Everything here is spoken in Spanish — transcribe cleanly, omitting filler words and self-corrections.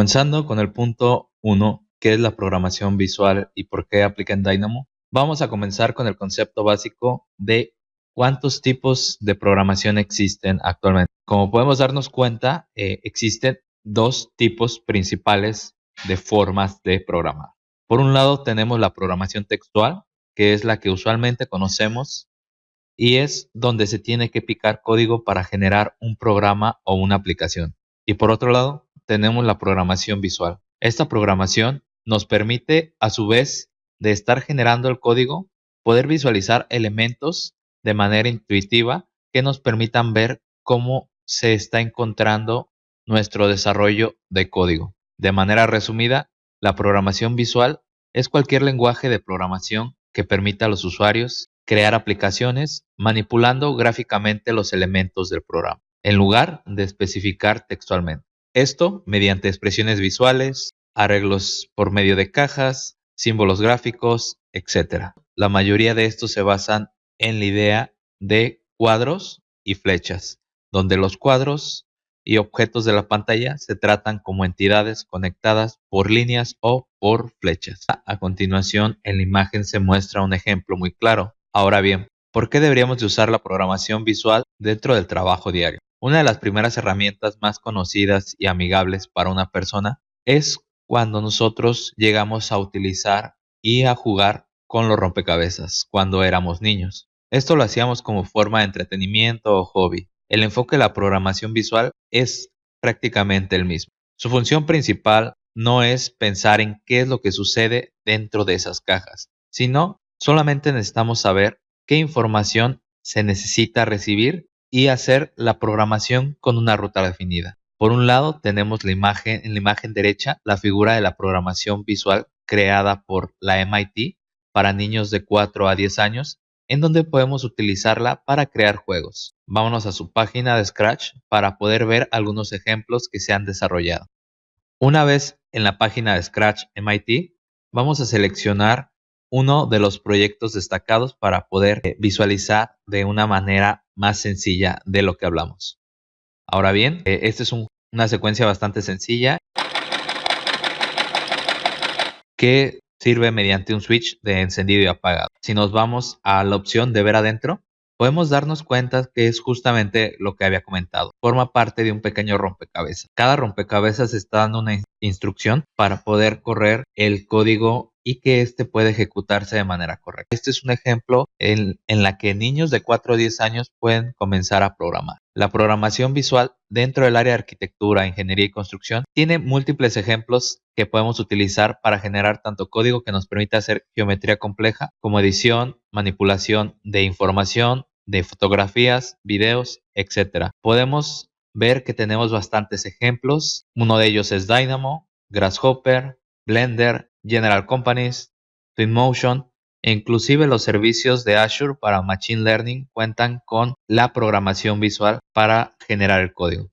Comenzando con el punto 1, ¿qué es la programación visual y por qué aplica en Dynamo? Vamos a comenzar con el concepto básico de cuántos tipos de programación existen actualmente. Como podemos darnos cuenta, existen dos tipos principales de formas de programar. Por un lado tenemos la programación textual, que es la que usualmente conocemos y es donde se tiene que picar código para generar un programa o una aplicación. Y por otro lado, tenemos la programación visual. Esta programación nos permite, a su vez, de estar generando el código, poder visualizar elementos de manera intuitiva que nos permitan ver cómo se está encontrando nuestro desarrollo de código. De manera resumida, la programación visual es cualquier lenguaje de programación que permita a los usuarios crear aplicaciones manipulando gráficamente los elementos del programa, en lugar de especificar textualmente. Esto mediante expresiones visuales, arreglos por medio de cajas, símbolos gráficos, etc. La mayoría de estos se basan en la idea de cuadros y flechas, donde los cuadros y objetos de la pantalla se tratan como entidades conectadas por líneas o por flechas. A continuación, en la imagen se muestra un ejemplo muy claro. Ahora bien, ¿por qué deberíamos de usar la programación visual dentro del trabajo diario? Una de las primeras herramientas más conocidas y amigables para una persona es cuando nosotros llegamos a utilizar y a jugar con los rompecabezas cuando éramos niños. Esto lo hacíamos como forma de entretenimiento o hobby. El enfoque de la programación visual es prácticamente el mismo. Su función principal no es pensar en qué es lo que sucede dentro de esas cajas, sino solamente necesitamos saber qué información se necesita recibir y hacer la programación con una ruta definida. Por un lado tenemos en la imagen derecha la figura de la programación visual creada por la MIT para niños de 4 a 10 años, en donde podemos utilizarla para crear juegos. Vámonos a su página de Scratch para poder ver algunos ejemplos que se han desarrollado. Una vez en la página de Scratch MIT, vamos a seleccionar uno de los proyectos destacados para poder visualizar de una manera más sencilla de lo que hablamos. Ahora bien, esta es una secuencia bastante sencilla que sirve mediante un switch de encendido y apagado. Si nos vamos a la opción de ver adentro, podemos darnos cuenta que es justamente lo que había comentado. Forma parte de un pequeño rompecabezas. Cada rompecabezas está dando una instrucción para poder correr el código y que éste pueda ejecutarse de manera correcta. Este es un ejemplo en la que niños de 4 o 10 años pueden comenzar a programar. La programación visual dentro del área de arquitectura, ingeniería y construcción tiene múltiples ejemplos que podemos utilizar para generar tanto código que nos permite hacer geometría compleja como edición, manipulación de información, de fotografías, videos, etc. Podemos ver que tenemos bastantes ejemplos. Uno de ellos es Dynamo, Grasshopper, Blender, General Companies, Twinmotion e inclusive los servicios de Azure para Machine Learning cuentan con la programación visual para generar el código.